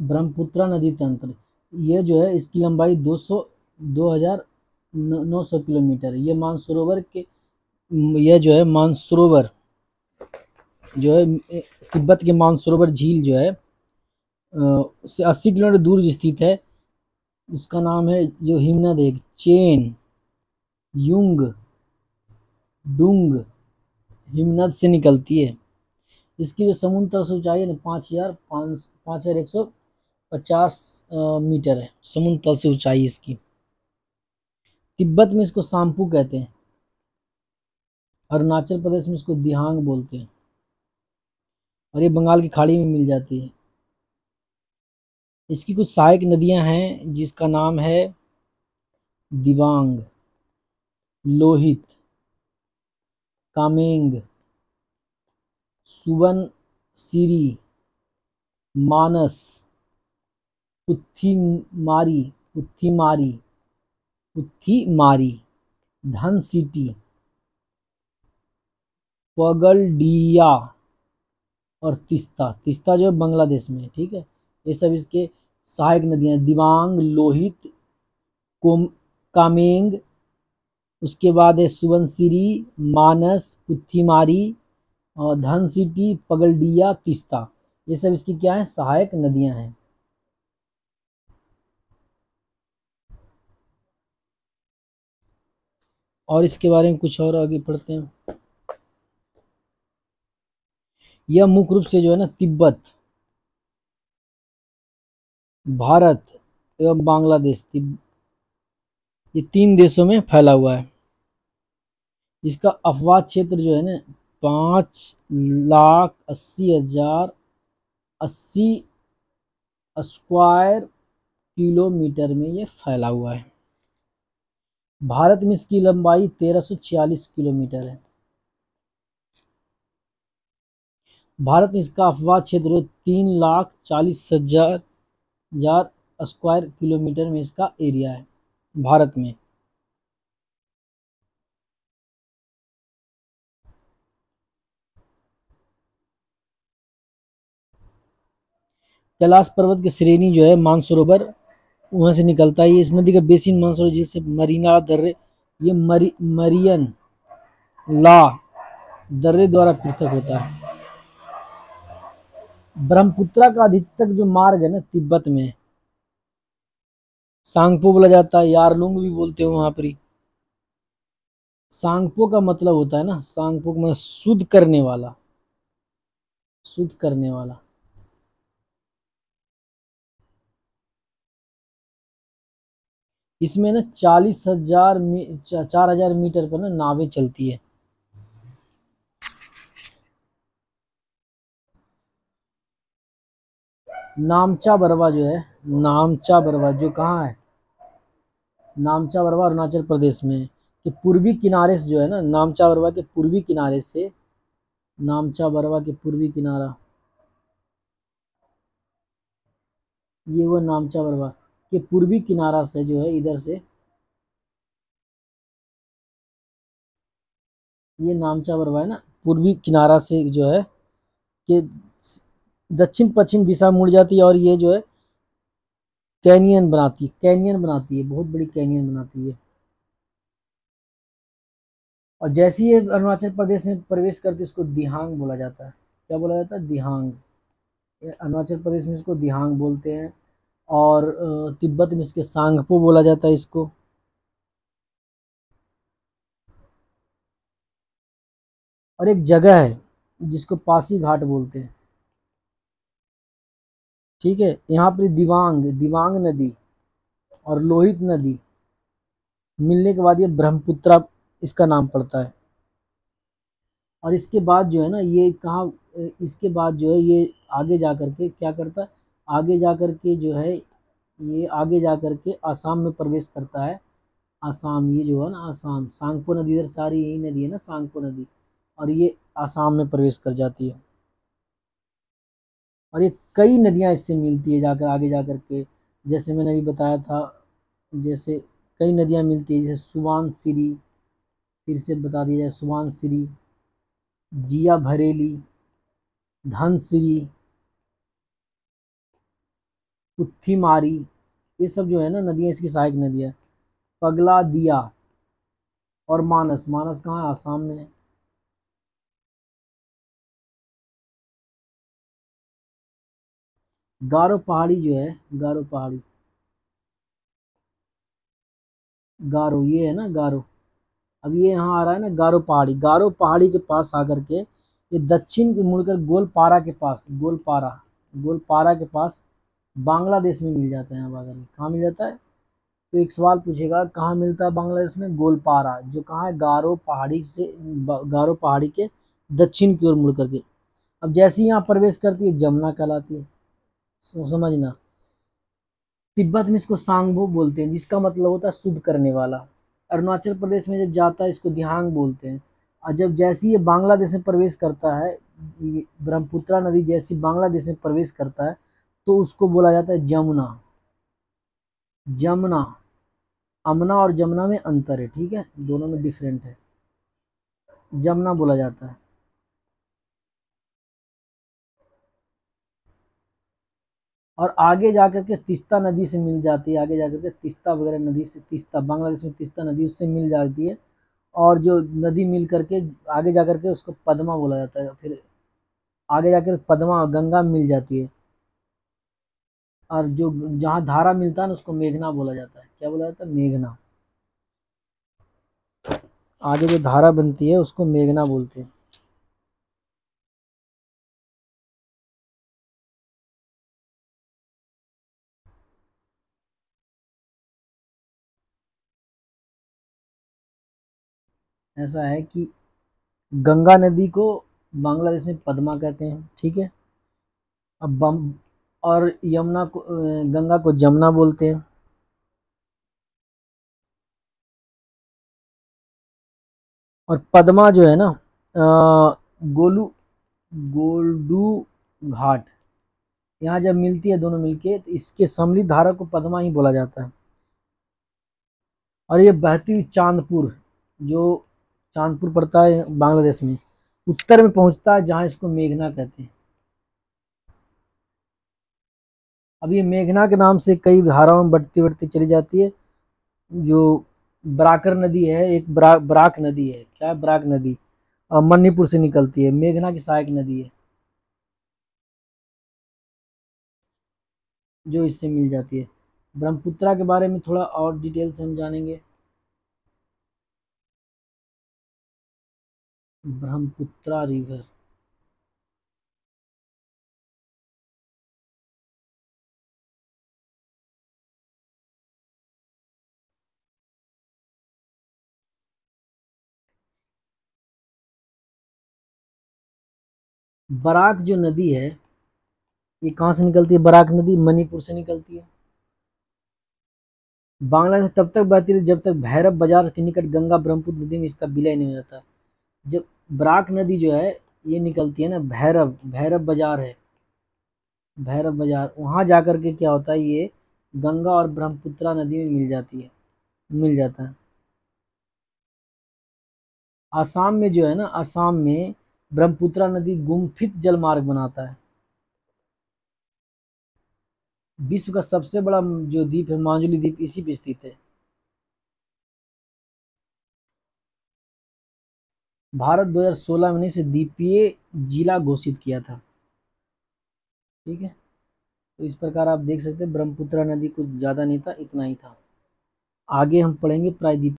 ब्रह्मपुत्रा नदी तंत्र, ये जो है इसकी लंबाई 2,900 किलोमीटर। ये मानसरोवर के, यह जो है मानसरोवर जो है तिब्बत के मानसरोवर झील जो है से 80 किलोमीटर दूर स्थित है। उसका नाम है जो हिमनद है, चेन युंग डुंग हिमनद से निकलती है। इसकी जो समुद्र तल से ऊंचाई है ना 5,150 मीटर है समुद्र तल से ऊंचाई इसकी। तिब्बत में इसको सांपू कहते हैं। अरुणाचल प्रदेश में इसको दिहांग बोलते हैं। और ये बंगाल की खाड़ी में मिल जाती है। इसकी कुछ सहायक नदियां हैं जिसका नाम है दिबांग, लोहित, कामेंग, सुबनसिरी, मानस, पुथिमारी पुथिमारी पुथिमारी, धनसिटी, पगलडिया और तीस्ता। तीस्ता जो है बांग्लादेश में है, ठीक है। ये सब इसके सहायक नदियां हैं, दिबांग, लोहित, कोम कामेंग, उसके बाद है सुबनसिरी, मानस, पुथिमारी और धनसिटी, पगलडिया, तीस्ता। ये सब इसकी क्या है, सहायक नदियां हैं। और इसके बारे में कुछ और आगे पढ़ते हैं। यह मुख्य रूप से जो है ना तिब्बत, भारत एवं बांग्लादेश, ये 3 देशों में फैला हुआ है। इसका अपवाद क्षेत्र जो है ना 5,80,080 स्क्वायर किलोमीटर में ये फैला हुआ है। भारत में इसकी लंबाई 1346 किलोमीटर है। भारत में इसका अपवाद क्षेत्र 3,40,000 स्क्वायर किलोमीटर में इसका एरिया है भारत में। कैलाश पर्वत की श्रेणी जो है मानसरोवर वहां से निकलता है। ये इस नदी का बेसिन मानसरोवर झील से मरीना दर्रे, ये मरियन ला दर्रे द्वारा पृथक होता है। ब्रह्मपुत्रा का अधिकतर जो मार्ग है ना तिब्बत में सांगपो बोला जाता है, यारलुंग भी बोलते हो वहां पर। सांगपो का मतलब होता है ना, सांगपो का मतलब शुद्ध करने वाला, शुद्ध करने वाला। इसमें ना 4,000 मीटर पर ना नावें चलती है। नामचा बरवा जो है, नामचा बरवा जो कहाँ है, नामचा बरवा अरुणाचल प्रदेश में है। कि पूर्वी किनारे से जो है ना नामचा बरवा के पूर्वी किनारे से, नामचा बरवा के पूर्वी किनारा, ये वो नामचा बरवा के पूर्वी किनारा से जो है इधर से, ये नामचा बरवा है ना पूर्वी किनारा से जो है कि दक्षिण पश्चिम दिशा मुड़ जाती है और ये जो है कैनियन बनाती है, कैनियन बनाती है, बहुत बड़ी कैनियन बनाती है। और जैसे ही ये अरुणाचल प्रदेश में प्रवेश करती है इसको दिहांग बोला जाता है। क्या बोला जाता है, दिहांग। अरुणाचल प्रदेश में इसको दिहांग बोलते हैं। और तिब्बत में इसके सांगपो बोला जाता है इसको। और एक जगह है जिसको पासी घाट बोलते हैं, ठीक है। यहाँ पर दिवांग दिवांग नदी और लोहित नदी मिलने के बाद ये ब्रह्मपुत्रा इसका नाम पड़ता है। और इसके बाद जो है ना ये कहाँ, इसके बाद जो है ये आगे जा कर के क्या करता है, आगे जा कर के जो है ये आगे जा कर के आसाम में प्रवेश करता है। आसाम, ये जो है ना आसाम, सांगपो नदी इधर सारी यही नदी है ना सांगपो नदी, और ये आसाम में प्रवेश कर जाती है। और ये कई नदियाँ इससे मिलती है जाकर आगे जा कर के, जैसे मैंने अभी बताया था। जैसे कई नदियाँ मिलती है, जैसे सुबानसिरी, फिर से बता दिया जाए, सुबानसिरी, जिया भरेली, धनसिरी, पुत्थीमारी, ये सब जो है ना नदियाँ इसकी सहायक नदियाँ। पगला दिया और मानस, मानस कहाँ है? आसाम में है। गारो पहाड़ी जो है, गारो पहाड़ी, गारो ये है ना गारो। अब ये यहाँ आ रहा है ना गारो पहाड़ी, गारो पहाड़ी के पास आकर के ये दक्षिण की मुड़कर गोलपारा के पास, गोलपारा, गोलपारा के पास बांग्लादेश में मिल जाता है। यहाँ आकर के कहाँ मिल जाता है? तो एक सवाल पूछेगा कहाँ मिलता है बांग्लादेश में? गोलपारा, जो कहाँ है? गारो पहाड़ी से, गारो पहाड़ी के दक्षिण की ओर मुड़ करके। अब जैसे ही यहाँ प्रवेश करती है जमुना कहलाती है। समझना। तिब्बत में इसको सांगभो बोलते हैं, जिसका मतलब होता है शुद्ध करने वाला। अरुणाचल प्रदेश में जब जाता है इसको दिहांग बोलते हैं। और जब जैसे ही ये बांग्लादेश में प्रवेश करता है, ये ब्रह्मपुत्रा नदी जैसी बांग्लादेश में प्रवेश करता है, तो उसको बोला जाता है जमुना। जमुना, अमना और जमुना में अंतर है, ठीक है, दोनों में डिफरेंट है। जमुना बोला जाता है। और आगे जाकर के तीस्ता नदी से मिल जाती है, आगे जाकर के तीस्ता वगैरह नदी से, तीस्ता बांग्लादेश में तीस्ता नदी उससे मिल जाती है। और जो नदी मिल करके आगे जाकर के उसको पद्मा बोला जाता है। फिर आगे जाकर पद्मा गंगा में मिल जाती है। और जो जहाँ धारा मिलता है ना उसको मेघना बोला जाता है। क्या बोला जाता है? मेघना। आगे जो धारा बनती है उसको मेघना बोलते हैं। ऐसा है कि गंगा नदी को बांग्लादेश में पद्मा कहते हैं, ठीक है। अब और यमुना को, गंगा को जमुना बोलते हैं। और पद्मा जो है ना, गोलू, गोल्डू घाट, यहाँ जब मिलती है दोनों मिलके तो इसके सम्मिलित धारा को पद्मा ही बोला जाता है। और ये बहती हुई चांदपुर, जो चांदपुर पड़ता है बांग्लादेश में, उत्तर में पहुंचता है जहाँ इसको मेघना कहते हैं। अब ये मेघना के नाम से कई धाराओं में बढ़ती बढ़ती चली जाती है। जो बराकर नदी है, एक बराक नदी है। क्या है? बराक नदी, मणिपुर से निकलती है, मेघना की सहायक नदी है, जो इससे मिल जाती है। ब्रह्मपुत्रा के बारे में थोड़ा और डिटेल से हम जानेंगे। ब्रह्मपुत्रा रिवर, बराक जो नदी है, ये कहाँ से निकलती है? बराक नदी मणिपुर से निकलती है। बांग्लादेश तब तक बहती रही जब तक भैरव बाजार के निकट गंगा ब्रह्मपुत्र नदी में इसका विलय नहीं हो जाता। जब बराक नदी जो है ये निकलती है ना, भैरव, भैरव बाजार है, भैरव बाजार, वहां जाकर के क्या होता है, ये गंगा और ब्रह्मपुत्रा नदी में मिल जाती है, मिल जाता है। आसाम में जो है ना, आसाम में ब्रह्मपुत्रा नदी गुम्फित जलमार्ग बनाता है। विश्व का सबसे बड़ा जो द्वीप है माजुली द्वीप इसी पे स्थित है। भारत 2016 में इसे द्वीपीय जिला घोषित किया था, ठीक है। तो इस प्रकार आप देख सकते हैं ब्रह्मपुत्रा नदी कुछ ज़्यादा नहीं था, इतना ही था। आगे हम पढ़ेंगे प्रायद्वीप।